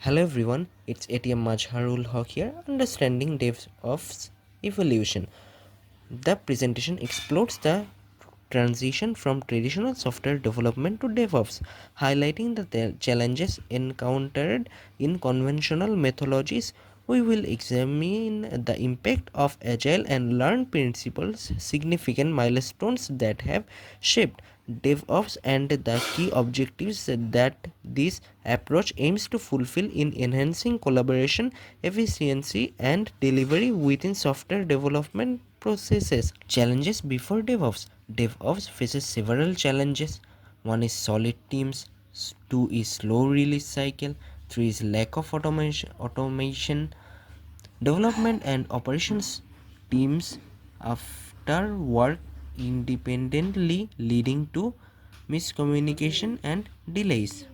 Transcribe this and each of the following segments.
Hello everyone, it's ATM Majharul Haq here, understanding DevOps evolution. The presentation explores the transition from traditional software development to DevOps, highlighting the challenges encountered in conventional methodologies. We will examine the impact of agile and learn principles, significant milestones that have shaped DevOps, and the key objectives that this approach aims to fulfill in enhancing collaboration, efficiency, and delivery within software development processes. Challenges before DevOps. DevOps faces several challenges. One is solid teams, two is slow release cycle, three is lack of automation. Development and operations teams after work independently, leading to miscommunication and delays.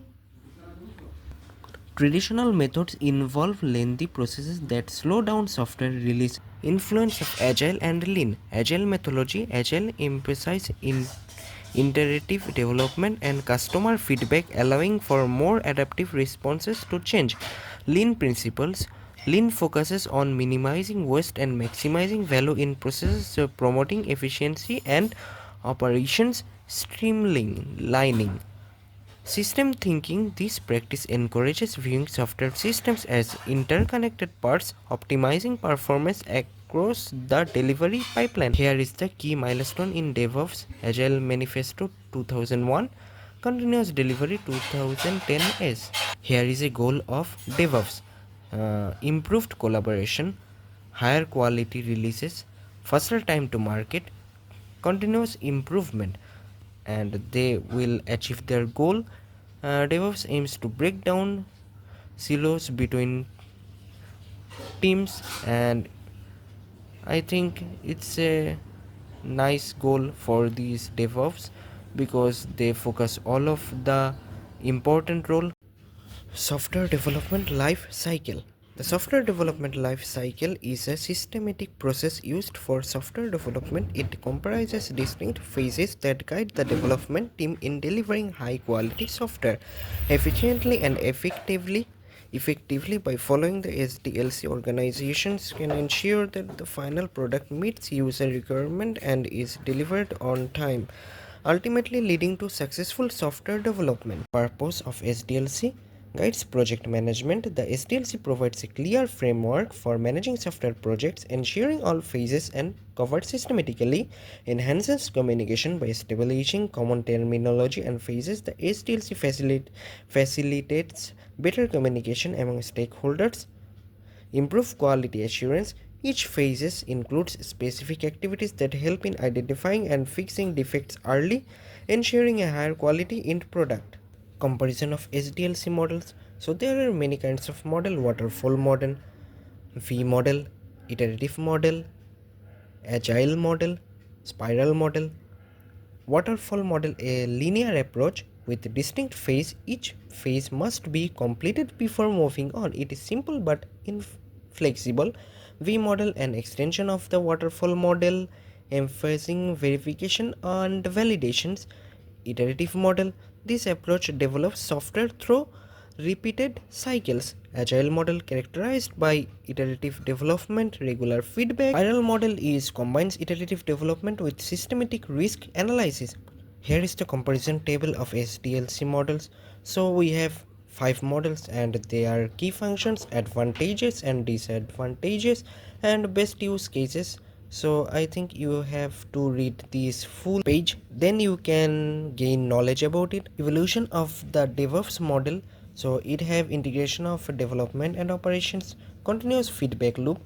Traditional methods involve lengthy processes that slow down software release. Influence of Agile and Lean. Agile methodology. Agile emphasizes iterative development and customer feedback, allowing for more adaptive responses to change. Lean principles. Lean focuses on minimizing waste and maximizing value in processes, promoting efficiency and operations streamlining. System thinking. This practice encourages viewing software systems as interconnected parts, optimizing performance across the delivery pipeline. Here is the key milestone in DevOps Agile Manifesto 2001, Continuous Delivery 2010s. Here is a goal of DevOps: improved collaboration, higher quality releases, faster time to market, continuous improvement, and they will achieve their goal. DevOps aims to break down silos between teams, and I think it's a nice goal for these DevOps because they focus all of the important role. Software development life cycle. The software development life cycle is a systematic process used for software development. It comprises distinct phases that guide the development team in delivering high quality software efficiently and effectively. By following the SDLC, organizations can ensure that the final product meets user requirement and is delivered on time, ultimately leading to successful software development. Purpose of SDLC guides project management. The SDLC provides a clear framework for managing software projects, ensuring all phases are covered systematically, enhances communication by establishing common terminology and phases. The SDLC facilitates better communication among stakeholders, improve quality assurance. Each phase includes specific activities that help in identifying and fixing defects early, ensuring a higher quality end product. Comparison of SDLC models. So there are many kinds of model: waterfall model, V model, iterative model, agile model, spiral model. Waterfall model, a linear approach with distinct phase. Each phase must be completed before moving on. It is simple but inflexible. V model, an extension of the waterfall model, emphasizing verification and validations. Iterative model, this approach develops software through repeated cycles. Agile model, characterized by iterative development, regular feedback. Spiral model is combines iterative development with systematic risk analysis. Here is the comparison table of SDLC models. So we have 5 models and they are key functions, advantages and disadvantages, and best use cases. So I think you have to read this full page, then you can gain knowledge about it. Evolution of the DevOps model. So it have integration of development and operations, continuous feedback loop,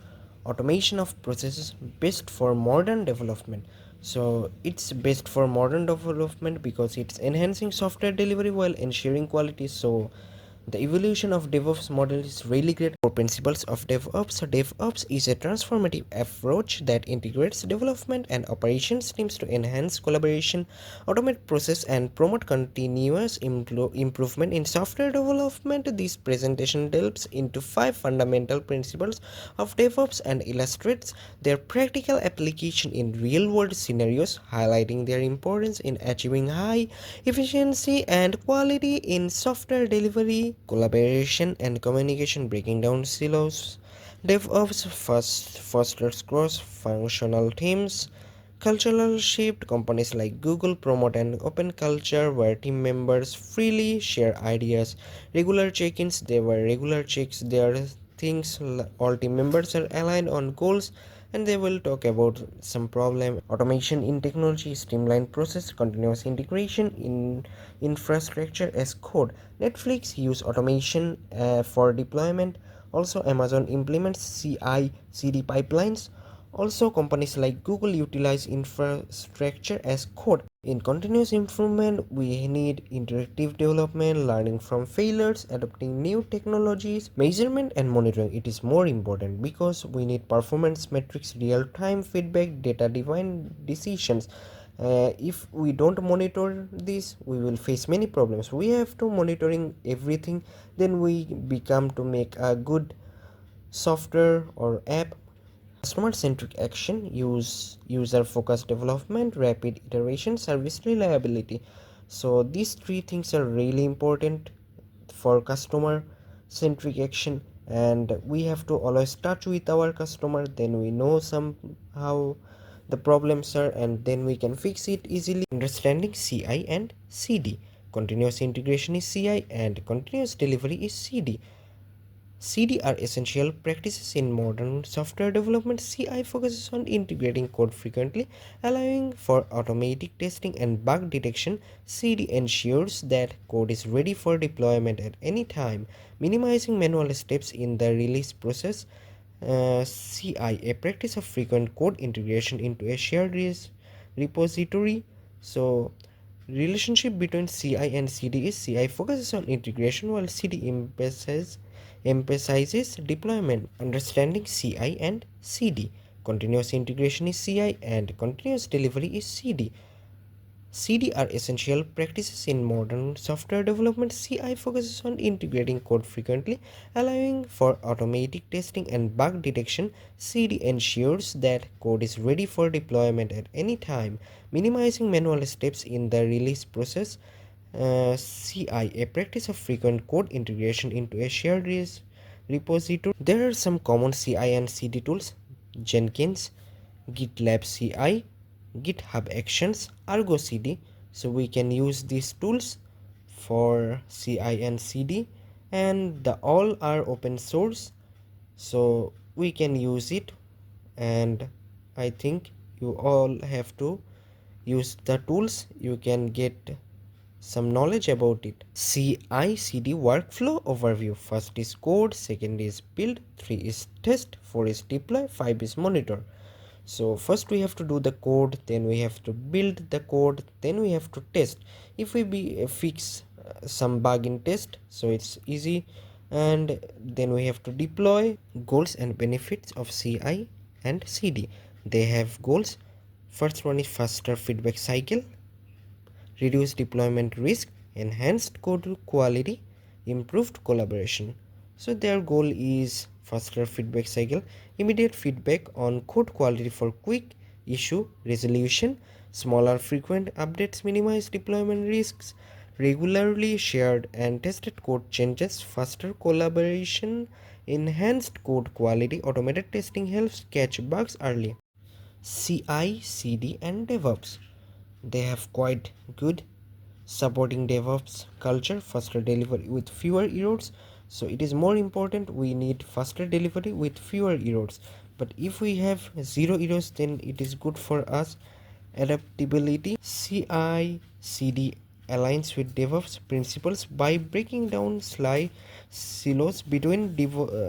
automation of processes, best for modern development. So it's best for modern development because it's enhancing software delivery while ensuring quality. So the evolution of DevOps model is really great. For principles of DevOps. So DevOps is a transformative approach that integrates development and operations teams to enhance collaboration, automate process, and promote continuous improvement in software development. This presentation delves into 5 fundamental principles of DevOps and illustrates their practical application in real-world scenarios, highlighting their importance in achieving high efficiency and quality in software delivery. collaboration and communication, breaking down silos. DevOps first fosters cross-functional teams. Cultural shift, companies like Google promote an open culture where team members freely share ideas. Regular check-ins, there were regular checks, there are things, all team members are aligned on goals and they will talk about some problem. Automation in technology, streamlined process, continuous integration in infrastructure as code. Netflix use automation for deployment. Also Amazon implements CI/CD pipelines. Also, companies like Google utilize infrastructure as code. In continuous improvement, we need interactive development, learning from failures, adopting new technologies, measurement and monitoring. It is more important because we need performance metrics, real-time feedback, data-driven decisions. If we don't monitor this, we will face many problems. We have to monitoring everything, then we become to make a good software or app. Customer-centric action, user-focused development, rapid iteration, service reliability. So these three things are really important for customer-centric action, and we have to always touch with our customer. Then we know somehow the problems are, and then we can fix it easily. Understanding CI and CD. Continuous integration is CI, and continuous delivery is CD. CD are essential practices in modern software development. CI focuses on integrating code frequently, allowing for automatic testing and bug detection. CD ensures that code is ready for deployment at any time, minimizing manual steps in the release process. CI, a practice of frequent code integration into a shared repository. So, relationship between CI and CD is CI focuses on integration while CD emphasizes deployment. Understanding CI and CD. Continuous integration is CI and continuous delivery is CD. CD are essential practices in modern software development. CI focuses on integrating code frequently, allowing for automatic testing and bug detection. CD ensures that code is ready for deployment at any time, minimizing manual steps in the release process. CI, a practice of frequent code integration into a shared repository. There are some common CI and CD tools: Jenkins, GitLab CI, GitHub Actions, Argo CD. So we can use these tools for CI and CD, and the all are open source, so we can use it. And I think you all have to use the tools. You can get some knowledge about it. CI/CD workflow overview. First is code, second is build, 3 is test, 4 is deploy, 5 is monitor. So first we have to do the code, then we have to build the code, then we have to test. If we fix some bug in test, so it's easy, and then we have to deploy. Goals and benefits of CI and CD. They have goals. First one is faster feedback cycle, reduced deployment risk, enhanced code quality, improved collaboration. So their goal is faster feedback cycle, immediate feedback on code quality for quick issue resolution, smaller frequent updates minimize deployment risks, regularly shared and tested code changes, faster collaboration, enhanced code quality, automated testing helps catch bugs early. CI, CD and DevOps. They have quite good supporting DevOps culture, faster delivery with fewer errors. So it is more important, we need faster delivery with fewer errors. But if we have zero errors, then it is good for us. Adaptability. CI CD aligns with DevOps principles by breaking down silos between development